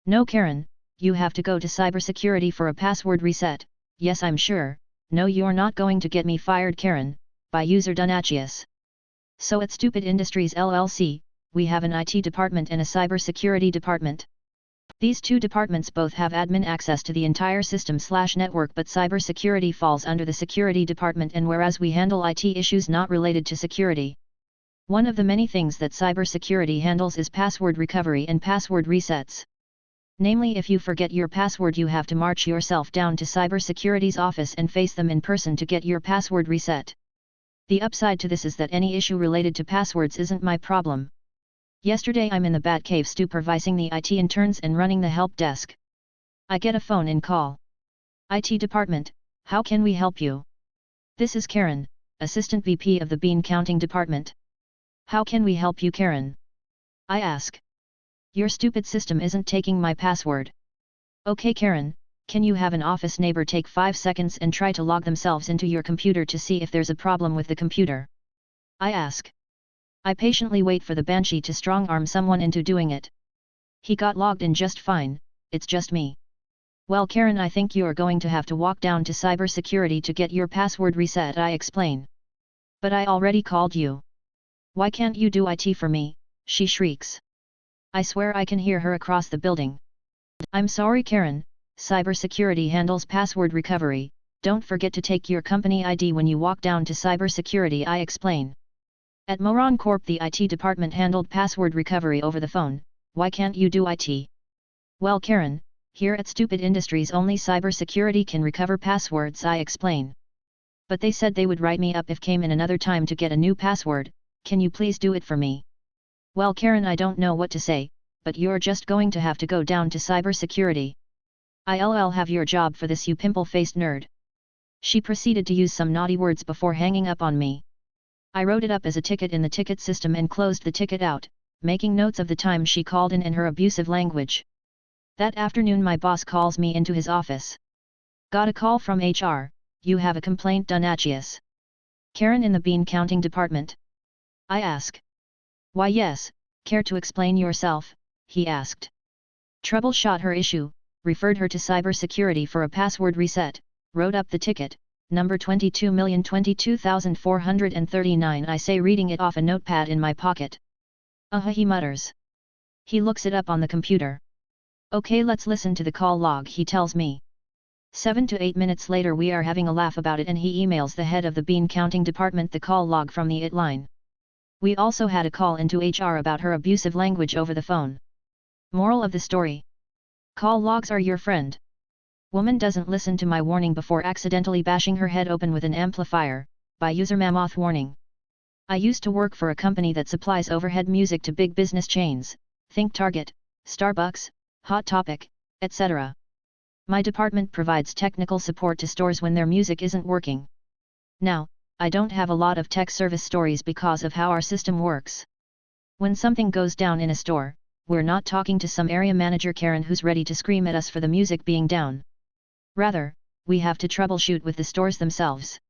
No Karen, you have to go to cybersecurity for a password reset. Yes, I'm sure. No, you're not going to get me fired, Karen. By user Donacius. So at Stupid Industries LLC, we have an IT department and a cybersecurity department. These two departments both have admin access to the entire system/network, but cybersecurity falls under the security department, and whereas we handle IT issues not related to security. One of the many things that cybersecurity handles is password recovery and password resets. Namely, if you forget your password, you have to march yourself down to cybersecurity's office and face them in person to get your password reset. The upside to this is that any issue related to passwords isn't my problem. Yesterday I'm in the Batcave supervising the IT interns and running the help desk. I get a phone-in call. IT department, how can we help you? This is Karen, assistant VP of the bean counting department. How can we help you, Karen? I ask. Your stupid system isn't taking my password. Okay, Karen, can you have an office neighbor take 5 seconds and try to log themselves into your computer to see if there's a problem with the computer? I ask. I patiently wait for the banshee to strong-arm someone into doing it. He got logged in just fine, it's just me. Well, Karen, I think you're going to have to walk down to cybersecurity to get your password reset, I explain. But I already called you. Why can't you do IT for me? She shrieks. I swear I can hear her across the building. I'm sorry, Karen, cybersecurity handles password recovery. Don't forget to take your company ID when you walk down to cybersecurity, I explain. At Moron Corp, the IT department handled password recovery over the phone. Why can't you do IT? Well, Karen, here at Stupid Industries only cybersecurity can recover passwords, I explain. But they said they would write me up if came in another time to get a new password. Can you please do it for me? Well, Karen, I don't know what to say, but you're just going to have to go down to cybersecurity. I'll have your job for this, you pimple-faced nerd. She proceeded to use some naughty words before hanging up on me. I wrote it up as a ticket in the ticket system and closed the ticket out, making notes of the time she called in and her abusive language. That afternoon my boss calls me into his office. Got a call from HR, you have a complaint, Donacius. Karen in the bean counting department? I ask. Why yes, care to explain yourself? He asked. Troubleshot her issue, referred her to cybersecurity for a password reset, wrote up the ticket, number 22,022,439, I say, reading it off a notepad in my pocket. He mutters. He looks it up on the computer. Okay, let's listen to the call log, he tells me. 7 to 8 minutes later we are having a laugh about it and he emails the head of the bean counting department the call log from the IT line. We also had a call into HR about her abusive language over the phone. Moral of the story. Call logs are your friend. Woman doesn't listen to my warning before accidentally bashing her head open with an amplifier, by user Mammoth warning. I used to work for a company that supplies overhead music to big business chains, think Target, Starbucks, Hot Topic, etc. My department provides technical support to stores when their music isn't working. Now, I don't have a lot of tech service stories because of how our system works. When something goes down in a store, we're not talking to some area manager Karen who's ready to scream at us for the music being down. Rather, we have to troubleshoot with the stores themselves.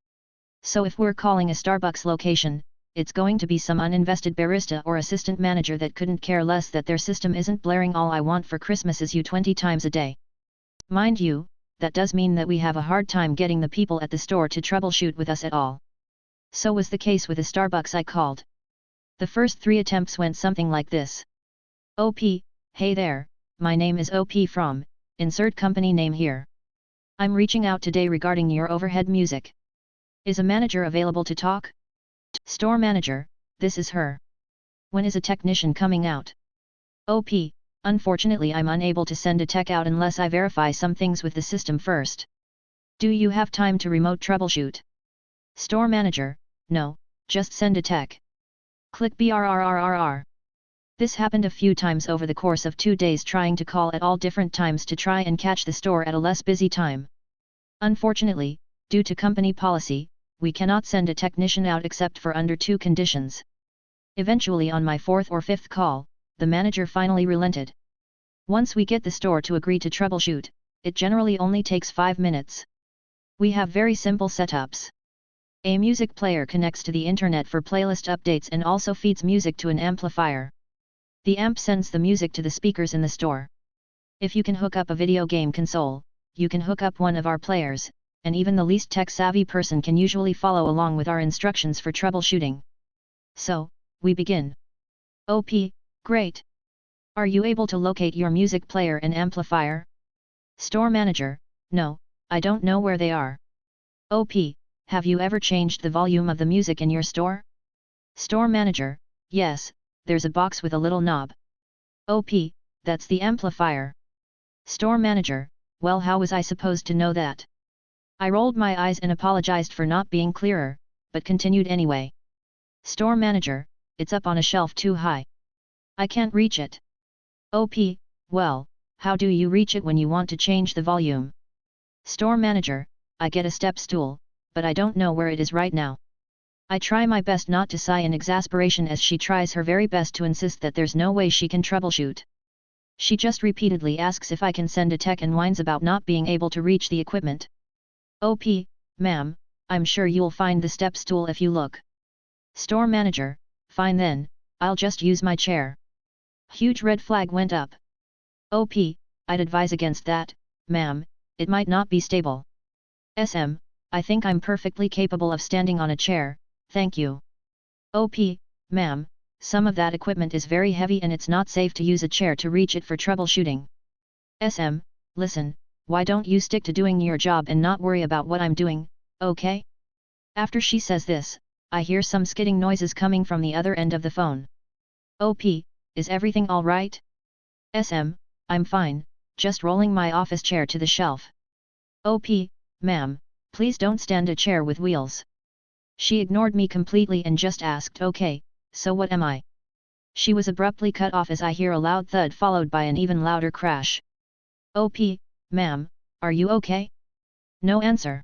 So if we're calling a Starbucks location, it's going to be some uninvested barista or assistant manager that couldn't care less that their system isn't blaring "All I Want for Christmas Is You" 20 times a day. Mind you, that does mean that we have a hard time getting the people at the store to troubleshoot with us at all. So was the case with the Starbucks I called. The first 3 attempts went something like this. OP, hey there, my name is OP from, insert company name here. I'm reaching out today regarding your overhead music. Is a manager available to talk? Store manager, this is her. When is a technician coming out? OP, unfortunately I'm unable to send a tech out unless I verify some things with the system first. Do you have time to remote troubleshoot? Store manager, no, just send a tech. Click BRRRRR. This happened a few times over the course of 2 days, trying to call at all different times to try and catch the store at a less busy time. Unfortunately, due to company policy, we cannot send a technician out except for under 2 conditions. Eventually, on my 4th or 5th call, the manager finally relented. Once we get the store to agree to troubleshoot, it generally only takes 5 minutes. We have very simple setups. A music player connects to the internet for playlist updates and also feeds music to an amplifier. The amp sends the music to the speakers in the store. If you can hook up a video game console, you can hook up one of our players, and even the least tech-savvy person can usually follow along with our instructions for troubleshooting. So, we begin. OP, great! Are you able to locate your music player and amplifier? Store manager, no, I don't know where they are. OP, have you ever changed the volume of the music in your store? Store manager, yes, there's a box with a little knob. OP, that's the amplifier. Store manager, well, how was I supposed to know that? I rolled my eyes and apologized for not being clearer, but continued anyway. Store manager, it's up on a shelf too high. I can't reach it. OP, well, how do you reach it when you want to change the volume? Store manager, I get a step stool, but I don't know where it is right now. I try my best not to sigh in exasperation as she tries her very best to insist that there's no way she can troubleshoot. She just repeatedly asks if I can send a tech and whines about not being able to reach the equipment. OP, ma'am, I'm sure you'll find the step stool if you look. Store manager, fine then, I'll just use my chair. Huge red flag went up. OP, I'd advise against that, ma'am, it might not be stable. SM, I think I'm perfectly capable of standing on a chair, thank you. OP, ma'am, some of that equipment is very heavy and it's not safe to use a chair to reach it for troubleshooting. SM, listen, why don't you stick to doing your job and not worry about what I'm doing, okay? After she says this, I hear some skidding noises coming from the other end of the phone. OP, is everything alright? SM, I'm fine, just rolling my office chair to the shelf. OP, ma'am, please don't stand a chair with wheels. She ignored me completely and just asked, okay, so what am I? She was abruptly cut off as I hear a loud thud followed by an even louder crash. OP, ma'am, are you okay? No answer.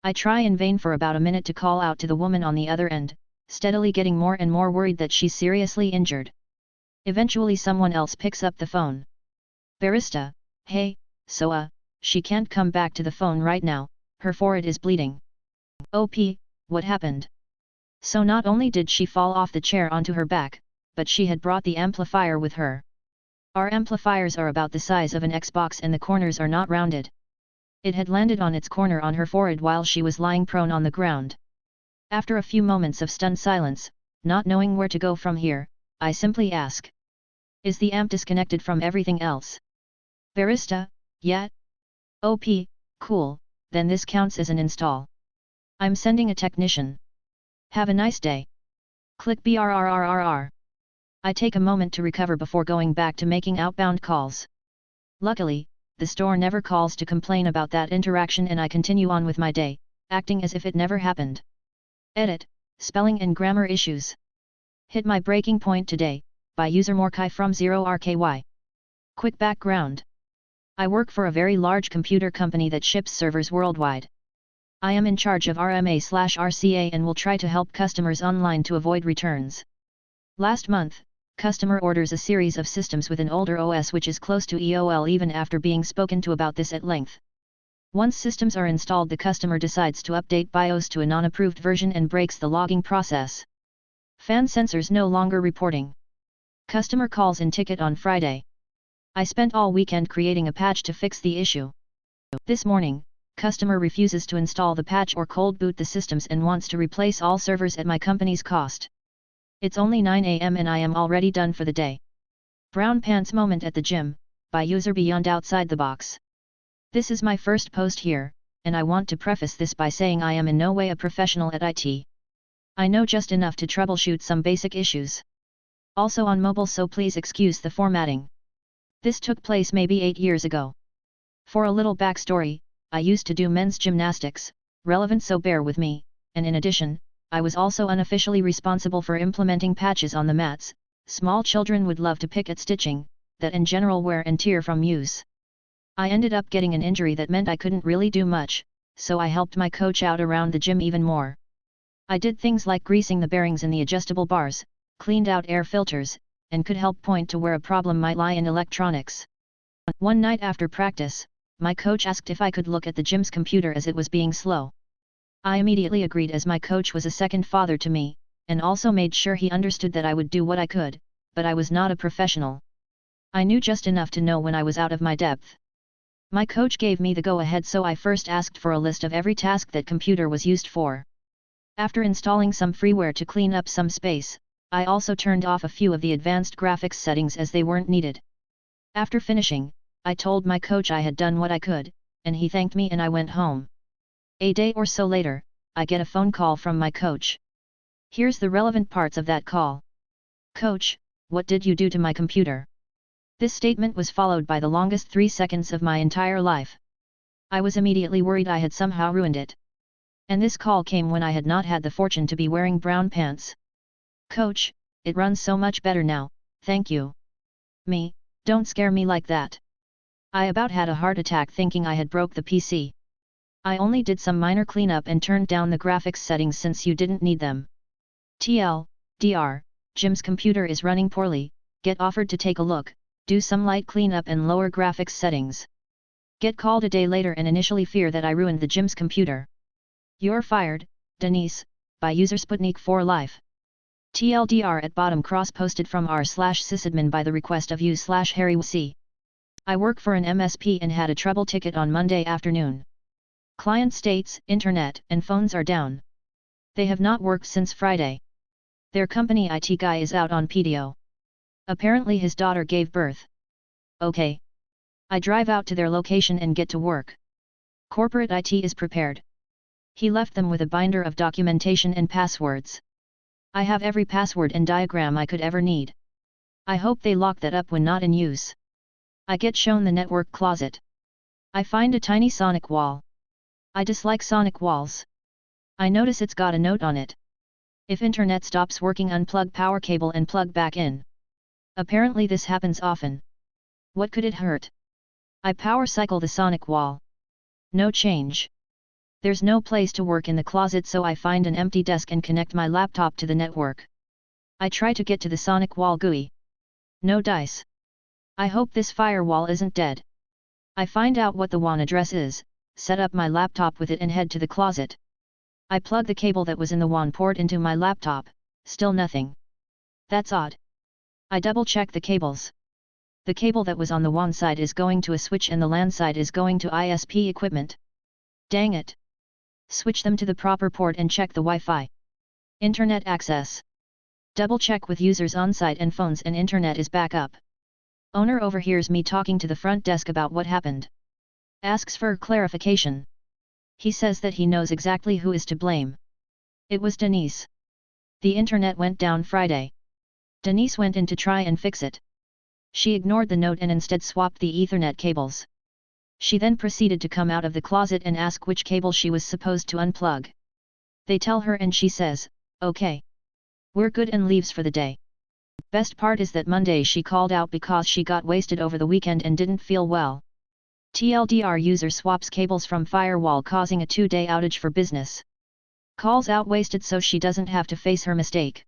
I try in vain for about a minute to call out to the woman on the other end, steadily getting more and more worried that she's seriously injured. Eventually someone else picks up the phone. Barista, hey, so she can't come back to the phone right now, her forehead is bleeding. OP, what happened? So not only did she fall off the chair onto her back, but she had brought the amplifier with her. Our amplifiers are about the size of an Xbox and the corners are not rounded. It had landed on its corner on her forehead while she was lying prone on the ground. After a few moments of stunned silence, not knowing where to go from here, I simply ask. Is the amp disconnected from everything else? Barista, yeah? OP, cool, then this counts as an install. I'm sending a technician. Have a nice day. Click BRRRRR. I take a moment to recover before going back to making outbound calls. Luckily, the store never calls to complain about that interaction and I continue on with my day, acting as if it never happened. Edit, spelling and grammar issues. Hit my breaking point today, by user Morkai from 0RKY. Quick background. I work for a very large computer company that ships servers worldwide. I am in charge of RMA/RCA and will try to help customers online to avoid returns. Last month, customer orders a series of systems with an older OS which is close to EOL even after being spoken to about this at length. Once systems are installed, the customer decides to update BIOS to a non-approved version and breaks the logging process. Fan sensors no longer reporting. Customer calls in ticket on Friday. I spent all weekend creating a patch to fix the issue. This morning, customer refuses to install the patch or cold boot the systems and wants to replace all servers at my company's cost. It's only 9 AM and I am already done for the day. Brown pants moment at the gym, by user Beyond Outside the Box. This is my first post here, and I want to preface this by saying I am in no way a professional at IT. I know just enough to troubleshoot some basic issues. Also on mobile, so please excuse the formatting. This took place maybe 8 years ago. For a little backstory, I used to do men's gymnastics, relevant so bear with me, and in addition, I was also unofficially responsible for implementing patches on the mats. Small children would love to pick at stitching, that in general wear and tear from use. I ended up getting an injury that meant I couldn't really do much, so I helped my coach out around the gym even more. I did things like greasing the bearings in the adjustable bars, cleaned out air filters, and could help point to where a problem might lie in electronics. One night after practice, my coach asked if I could look at the gym's computer as it was being slow. I immediately agreed as my coach was a second father to me, and also made sure he understood that I would do what I could, but I was not a professional. I knew just enough to know when I was out of my depth. My coach gave me the go-ahead, so I first asked for a list of every task that computer was used for. After installing some freeware to clean up some space, I also turned off a few of the advanced graphics settings as they weren't needed. After finishing, I told my coach I had done what I could, and he thanked me and I went home. A day or so later, I get a phone call from my coach. Here's the relevant parts of that call. Coach, what did you do to my computer? This statement was followed by the longest 3 seconds of my entire life. I was immediately worried I had somehow ruined it. And this call came when I had not had the fortune to be wearing brown pants. Coach, it runs so much better now, thank you. Me, don't scare me like that. I about had a heart attack thinking I had broke the PC. I only did some minor cleanup and turned down the graphics settings since you didn't need them. TLDR, Jim's computer is running poorly, get offered to take a look, do some light cleanup and lower graphics settings. Get called a day later and initially fear that I ruined the Jim's computer. You're fired, Denise, by user Sputnik 4 Life. TLDR at bottom cross posted from r/sysadmin by the request of u/Harry C. I work for an MSP and had a trouble ticket on Monday afternoon. Client states, internet and phones are down. They have not worked since Friday. Their company IT guy is out on PTO. Apparently his daughter gave birth. Okay. I drive out to their location and get to work. Corporate IT is prepared. He left them with a binder of documentation and passwords. I have every password and diagram I could ever need. I hope they lock that up when not in use. I get shown the network closet. I find a tiny sonic wall. I dislike sonic walls. I notice it's got a note on it. If internet stops working, unplug power cable and plug back in. Apparently this happens often. What could it hurt? I power cycle the sonic wall. No change. There's no place to work in the closet, so I find an empty desk and connect my laptop to the network. I try to get to the sonic wall GUI. No dice. I hope this firewall isn't dead. I find out what the WAN address is, set up my laptop with it and head to the closet. I plug the cable that was in the WAN port into my laptop, still nothing. That's odd. I double check the cables. The cable that was on the WAN side is going to a switch and the LAN side is going to ISP equipment. Dang it. Switch them to the proper port and check the Wi-Fi. Internet access. Double check with users on site and phones and internet is back up. Owner overhears me talking to the front desk about what happened. Asks for clarification. He says that he knows exactly who is to blame. It was Denise. The internet went down Friday. Denise went in to try and fix it. She ignored the note and instead swapped the Ethernet cables. She then proceeded to come out of the closet and ask which cable she was supposed to unplug. They tell her and she says, okay. We're good, and leaves for the day. Best part is that Monday she called out because she got wasted over the weekend and didn't feel well. TLDR user swaps cables from firewall causing a 2-day outage for business. Calls out wasted so she doesn't have to face her mistake.